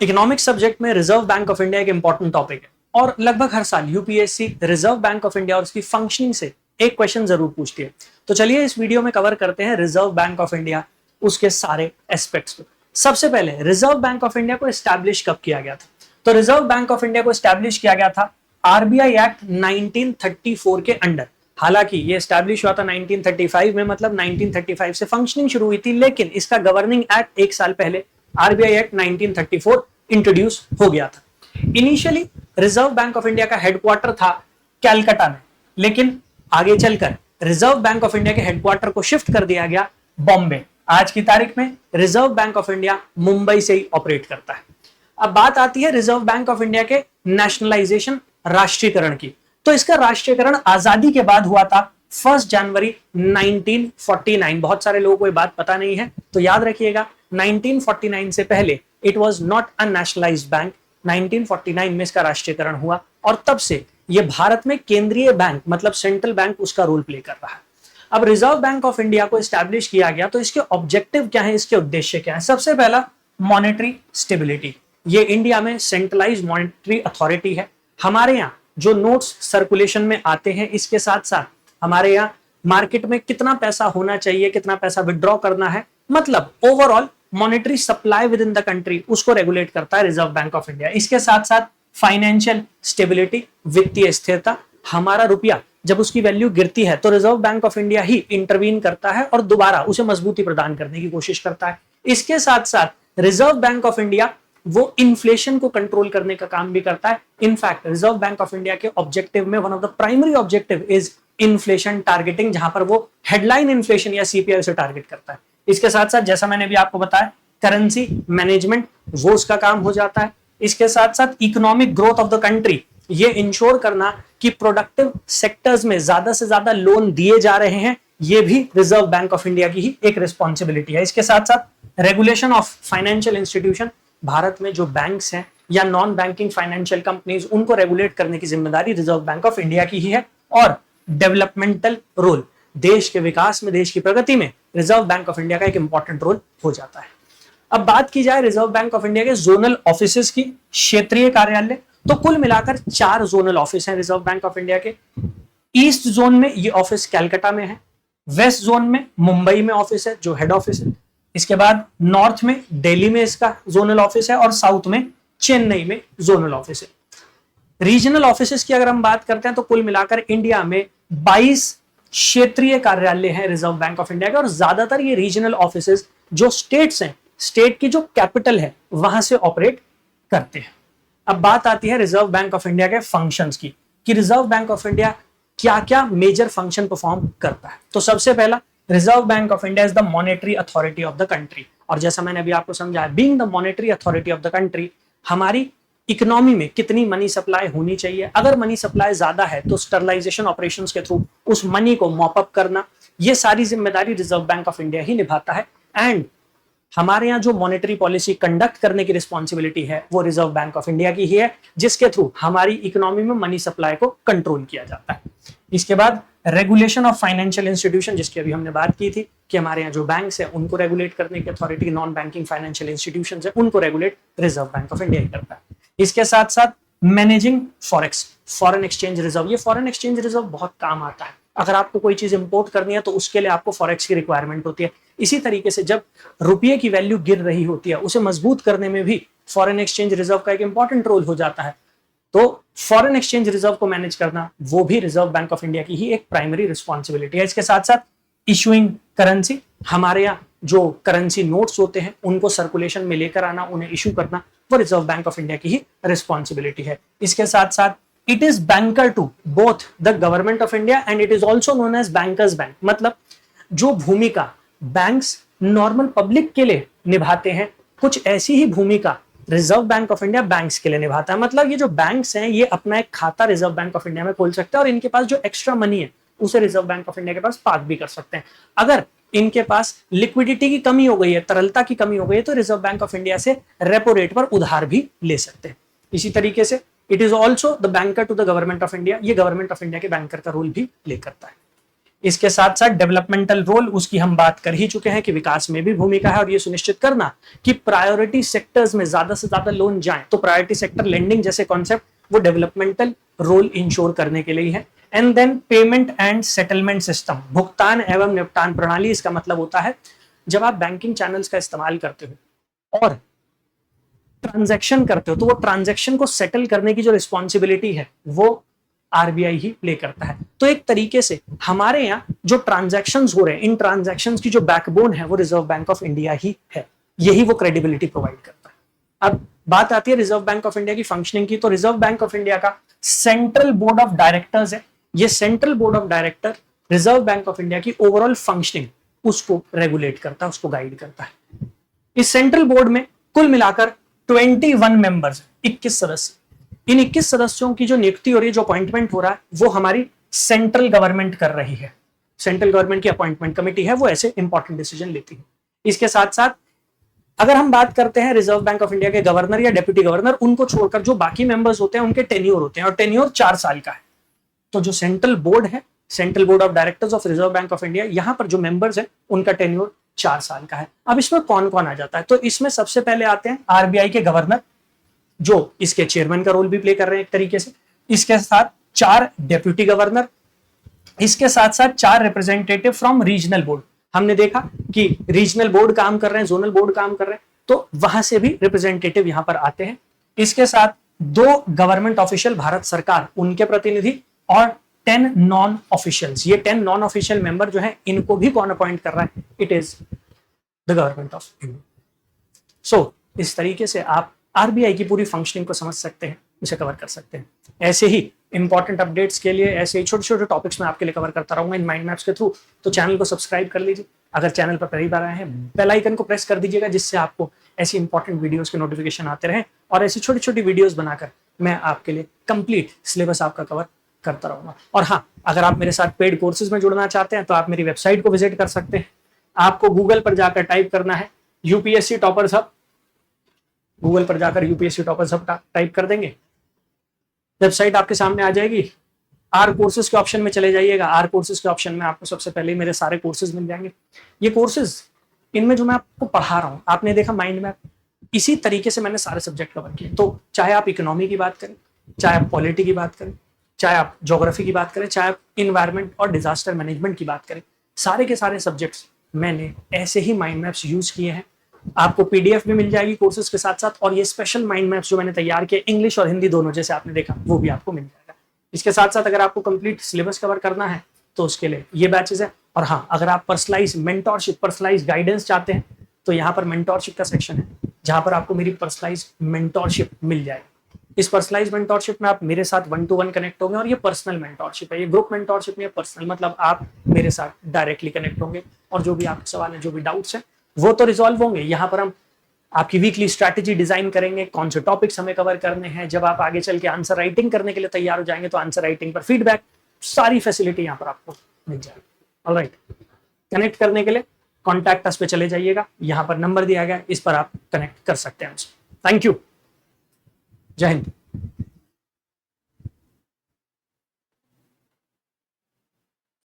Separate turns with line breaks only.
Economics subject में reserve bank of India एक important topic है और लगभग हर साल UPSC reserve bank of India और उसकी फंक्शनिंग से एक क्वेश्चन जरूर पूछती है। तो चलिए इस वीडियो में कवर करते हैं रिजर्व बैंक ऑफ इंडिया, उसके सारे एस्पेक्ट्स को। सबसे पहले रिजर्व बैंक ऑफ इंडिया को एस्टैब्लिश कब किया गया था? तो रिजर्व बैंक ऑफ इंडिया को एस्टैब्लिश किया गया था आरबीआई एक्ट 1934 के अंडर। हालांकि ये एस्टैब्लिश हुआ था 1935 में, मतलब 1935 से फंक्शनिंग शुरू हुई थी, लेकिन इसका गवर्निंग एक्ट एक साल पहले आरबीआई एक्ट 1934 इंट्रोड्यूस हो गया था। Initially reserve bank of India का हेडक्वार्टर था कैलकाटा में, लेकिन आगे चलकर रिजर्व बैंक ऑफ इंडिया के हेडक्वार्टर को शिफ्ट कर दिया गया बॉम्बे। आज की तारीख में reserve bank of India Mumbai से ही ऑपरेट करता है। अब बात आती है रिजर्व बैंक ऑफ इंडिया के नेशनलाइजेशन, राष्ट्रीयकरण की। तो इसका राष्ट्रीयकरण आजादी के बाद हुआ था 1 जनवरी 1949। बहुत सारे लोगों को ये बात पता नहीं है, तो याद रखिएगा 1949 से पहले it was not a nationalised bank. 1949 में इसका राष्ट्रीयकरण हुआ और तब से ये भारत में केंद्रीय बैंक, मतलब सेंट्रल बैंक, उसका रोल प्ले कर रहा है। अब रिजर्व बैंक ऑफ इंडिया को एस्टैब्लिश किया गया, तो इसके ऑब्जेक्टिव क्या है, इसके उद्देश्य क्या है? सबसे पहला मॉनेटरी स्टेबिलिटी। ये इंडिया में सेंट्रलाइज्ड मॉनेटरी अथॉरिटी है। हमारे यहाँ जो नोट्स सर्कुलेशन में आते हैं, इसके साथ साथ हमारे यहाँ मार्केट में कितना पैसा होना चाहिए, कितना पैसा विड्रॉ करना है, मतलब overall monetary supply with in the country, उसको रेगुलेट करता है रिजर्व बैंक ऑफ इंडिया। इसके साथ साथ फाइनेंशियल स्टेबिलिटी, वित्तीय स्थिरता। हमारा रुपया जब उसकी वैल्यू गिरती है तो reserve bank of India he intervene करता है और दोबारा उसे मजबूती प्रदान करने की कोशिश करता है। इसके साथ साथ रिजर्व बैंक ऑफ इंडिया वो इन्फ्लेशन को कंट्रोल करने का काम भी करता है। In fact reserve bank of India के ऑब्जेक्टिव में one of the primary objective is inflation targeting, जहां पर वो हेडलाइन इन्फ्लेशन या सीपीआई से टारगेट करता है। इसके साथ साथ जैसा मैंने भी आपको बताया, करेंसी मैनेजमेंट वो उसका काम हो जाता है। इसके साथ साथ economic growth of the country, ये इंश्योर करना कि प्रोडक्टिव सेक्टर्स में ज्यादा से ज्यादा लोन दिए जा रहे हैं, ये भी रिजर्व बैंक ऑफ इंडिया की ही एक रिस्पॉन्सिबिलिटी है। इसके साथ साथ regulation of financial institution, Bharat में जो बैंक्स हैं या नॉन बैंकिंग फाइनेंशियल कंपनीज, उनको रेगुलेट करने की जिम्मेदारी रिजर्व बैंक ऑफ इंडिया की ही है। और डेवलपमेंटल रोल, देश के विकास में, देश की प्रगति में रिजर्व बैंक ऑफ इंडिया का एक इंपॉर्टेंट रोल हो जाता है। अब बात की जाए रिजर्व बैंक ऑफ इंडिया के जोनल ऑफिसेस की, क्षेत्रीय कार्यालय, तो कुल मिलाकर 4 जोनल ऑफिस हैं रिजर्व बैंक ऑफ इंडिया के। ईस्ट जोन में ये ऑफिस कैलकाटा में है, वेस्ट जोन में मुंबई में ऑफिस है जो हेड ऑफिस है, इसके बाद नॉर्थ में दिल्ली में इसका जोनल ऑफिस है और साउथ में चेन्नई में जोनल ऑफिस है। रीजनल ऑफिसेस की अगर हम बात करते हैं तो कुल मिलाकर इंडिया में 22 क्षेत्रीय कार्यालय हैं रिजर्व बैंक ऑफ इंडिया के, और ज्यादातर ये रीजनल ऑफिसेस जो स्टेट्स हैं, स्टेट की जो कैपिटल है वहां से ऑपरेट करते हैं। अब बात आती है रिजर्व बैंक ऑफ इंडिया के फंक्शंस की, कि रिजर्व बैंक ऑफ इंडिया क्या क्या मेजर फंक्शन परफॉर्म करता है। तो सबसे पहला, reserve bank of India is the monetary authority of the country. और जैसा मैंने अभी आपको समझाया, being the monetary authority of the country, हमारी इकोनॉमी में कितनी मनी सप्लाई होनी चाहिए, अगर मनी सप्लाई ज्यादा है तो स्टरलाइजेशन ऑपरेशंस के थ्रू उस मनी को मॉप अप करना, ये सारी जिम्मेदारी रिजर्व बैंक ऑफ इंडिया ही निभाता है। एंड हमारे यहाँ जो मॉनेटरी पॉलिसी कंडक्ट करने की रिस्पॉन्सिबिलिटी है वो रिजर्व बैंक ऑफ इंडिया की ही है, जिसके थ्रू हमारी इकोनॉमी में मनी सप्लाई को कंट्रोल किया जाता है। इसके बाद रेगुलेशन ऑफ फाइनेंशियल इंस्टीट्यूशन, जिसकी अभी हमने बात की थी कि हमारे यहाँ जो बैंक्स हैं उनको रेगुलेट करने की authority, non banking financial institutions है उनको regulate Reserve bank of India ही करता है। इसके साथ साथ managing forex, foreign exchange reserve. ये फॉरेन एक्सचेंज रिजर्व बहुत काम आता है। अगर आपको कोई चीज इंपोर्ट करनी है तो उसके लिए आपको फॉरेक्स की रिक्वायरमेंट होती है। इसी तरीके से जब रुपये की वैल्यू गिर रही होती है, उसे मजबूत करने में भी फॉरेन एक्सचेंज रिजर्व का एक इंपॉर्टेंट रोल हो जाता है। तो फॉरेन एक्सचेंज रिजर्व को मैनेज करना वो भी रिजर्व बैंक ऑफ इंडिया की ही एक प्राइमरी रिस्पॉन्सिबिलिटी है। इसके साथ साथ इशूइंग करेंसी, हमारे यहाँ जो करेंसी नोट्स होते हैं उनको सर्कुलेशन में लेकर आना, उन्हें इशू करना, वो रिजर्व बैंक ऑफ इंडिया की ही रिस्पॉन्सिबिलिटी है। इसके साथ साथ it is banker to both the government of India and it is also known as bankers bank. मतलब जो भूमिका बैंक्स नॉर्मल पब्लिक के लिए निभाते हैं, कुछ ऐसी ही भूमिका reserve bank of India banks के लिए निभाता है। मतलब ये जो बैंक्स हैं ये अपना एक खाता रिजर्व बैंक ऑफ इंडिया में खोल सकते हैं और इनके पास जो एक्स्ट्रा मनी है उसे रिजर्व बैंक ऑफ इंडिया के पास पार्क भी कर सकते हैं। अगर इनके पास लिक्विडिटी की कमी हो गई है, तरलता की कमी हो गई है, तो रिजर्व बैंक ऑफ इंडिया से रेपो रेट पर उधार भी ले सकते हैं। इसी तरीके से it is also the banker to the government of India, ये गवर्नमेंट ऑफ इंडिया के बैंकर का रोल भी प्ले करता है। इसके साथ साथ डेवलपमेंटल रोल उसकी हम बात कर ही चुके हैं कि विकास में भी भूमिका है और ये सुनिश्चित करना कि प्रायोरिटी सेक्टर्स में ज्यादा से ज्यादा लोन जाए। तो प्रायोरिटी सेक्टर लेंडिंग जैसे कॉन्सेप्ट वो डेवलपमेंटल रोल इंश्योर करने के लिए है। And then payment and settlement system, भुगतान एवं निपटान प्रणाली। इसका मतलब होता है जब आप बैंकिंग चैनल्स का इस्तेमाल करते हो और ट्रांजैक्शन करते हो तो वो ट्रांजैक्शन को सेटल करने की जो रिस्पॉन्सिबिलिटी है वो आरबीआई ही प्ले करता है। तो एक तरीके से हमारे यहाँ जो ट्रांजैक्शंस हो रहे हैं, इन ट्रांजैक्शंस की जो बैकबोन है वो रिजर्व बैंक ऑफ इंडिया ही है। यही वो क्रेडिबिलिटी प्रोवाइड करता है। अब बात आती है रिजर्व बैंक ऑफ इंडिया की फंक्शनिंग की। तो रिजर्व बैंक ऑफ इंडिया का सेंट्रल बोर्ड ऑफ डायरेक्टर्स है। ये central board of director reserve bank of India की ओवरऑल फंक्शनिंग उसको रेगुलेट करता है, उसको गाइड करता है। इस सेंट्रल बोर्ड में कुल मिलाकर 21 मेंबर्स, 21 सदस्य। इन 21 सदस्यों की जो नियुक्ति हो रही है, जो अपॉइंटमेंट हो रहा है, वो हमारी सेंट्रल गवर्नमेंट कर रही है। सेंट्रल गवर्नमेंट की अपॉइंटमेंट कमेटी है, वो ऐसे इंपॉर्टेंट डिसीजन लेती है। इसके साथ साथ अगर हम बात करते हैं रिजर्व बैंक ऑफ इंडिया के गवर्नर या डेप्यूटी गवर्नर, उनको छोड़कर जो बाकी मेंबर्स होते हैं उनके टेन्योर होते हैं और टेन्योर 4 साल का है। तो जो सेंट्रल बोर्ड है, central board of directors of reserve bank of India, यहां पर जो मेंबर्स है उनका टेन्योर 4 साल का है। अब इसमें कौन कौन आ जाता है? तो इसमें सबसे पहले आते हैं आरबीआई के गवर्नर, जो इसके चेयरमैन का रोल भी प्ले कर रहे हैं एक तरीके से। इसके साथ 4 डेप्यूटी गवर्नर, इसके साथ साथ 4 रिप्रेजेंटेटिव फ्रॉम रीजनल बोर्ड। हमने देखा कि रीजनल बोर्ड काम कर रहे हैं, जोनल बोर्ड काम कर रहे हैं, तो वहां से भी रिप्रेजेंटेटिव यहां पर आते हैं। इसके साथ 2 गवर्नमेंट ऑफिशियल, भारत सरकार, उनके प्रतिनिधि, और 10 नॉन ऑफिशियल्स। ये 10 नॉन ऑफिशियल मेंबर जो है, इनको भी कौन अपॉइंट कर रहा है? It is the government of India. So इस तरीके से आप आरबीआई की पूरी फंक्शनिंग को समझ सकते हैं, इसे कवर कर सकते हैं। ऐसे ही इंपॉर्टेंट अपडेट्स के लिए ऐसे ही छोटे छोटे टॉपिक्स में आपके लिए कवर करता रहूंगा इन माइंड मैप्स के थ्रू। तो चैनल को सब्सक्राइब कर लीजिए। अगर चैनल पर पहली बार आए हैं, बेल आइकन को प्रेस कर दीजिएगा, जिससे आपको ऐसी इंपॉर्टेंट वीडियोस के नोटिफिकेशन आते रहें और ऐसी छोटी छोटी वीडियोस बनाकर मैं आपके लिए कंप्लीट सिलेबस आपका कवर करता रहूंगा। और हाँ, अगर आप मेरे साथ पेड कोर्सेज में जुड़ना चाहते हैं तो आप मेरी वेबसाइट को विजिट कर सकते हैं। आपको गूगल पर जाकर टाइप करना है यूपीएससी टॉपर्स हब। गूगल पर जाकर यूपीएससी टॉपर्स हब टाइप कर देंगे, वेबसाइट आपके सामने आ जाएगी। आर कोर्सेज के ऑप्शन में चले जाइएगा। आर कोर्सेज के ऑप्शन में आपको सबसे पहले मेरे सारे कोर्सेज मिल जाएंगे। ये कोर्सेज, इनमें जो मैं आपको पढ़ा रहा हूँ, आपने देखा माइंड मैप, इसी तरीके से मैंने सारे सब्जेक्ट कवर किए। तो चाहे आप इकोनॉमी की बात करें, चाहे आप पॉलिटी की बात करें, चाहे आप ज्योग्राफी की बात करें, चाहे आप इन्वायरमेंट और डिजास्टर मैनेजमेंट की बात करें, सारे के सारे सब्जेक्ट्स मैंने ऐसे ही माइंड मैप्स यूज किए हैं। आपको पीडीएफ भी मिल जाएगी कोर्सेज के साथ साथ, और ये स्पेशल माइंड मैप्स जो मैंने तैयार किए, इंग्लिश और हिंदी दोनों, जैसे आपने देखा, वो भी आपको मिल जाएगा। इसके साथ साथ अगर आपको कंप्लीट सिलेबस कवर करना है तो उसके लिए ये बैचेस है। और हाँ, अगर आप पर्सनलाइज मेंटोरशिप, पर्सनलाइज गाइडेंस चाहते हैं तो यहाँ पर मेंटोरशिप का सेक्शन है, जहां पर आपको मेरी पर्सनलाइज मेंटोरशिप मिल जाएगी। इस पर्सनलाइज मेंटोरशिप में आप मेरे साथ 1-to-1 कनेक्ट होंगे, और ये पर्सनल मेंटोरशिप है, ये ग्रुप मेंटोरशिप नहीं है, पर्सनल मतलब आप मेरे साथ डायरेक्टली कनेक्ट होंगे और जो भी आपके सवाल है, जो भी डाउट्स हैं, वो तो रिजॉल्व होंगे। यहाँ पर हम आपकी वीकली स्ट्रैटेजी डिजाइन करेंगे, कौन से टॉपिक्स हमें कवर करने हैं। जब आप आगे चल के आंसर राइटिंग करने के लिए तैयार हो जाएंगे तो आंसर राइटिंग पर फीडबैक, सारी फैसिलिटी यहाँ पर आपको मिल जाएगी। ऑलराइट, कनेक्ट करने के लिए कॉन्टैक्ट अस पे चले जाइएगा, यहाँ पर नंबर दिया गया है, इस पर आप कनेक्ट कर सकते हैं। थैंक यू, जय हिंद।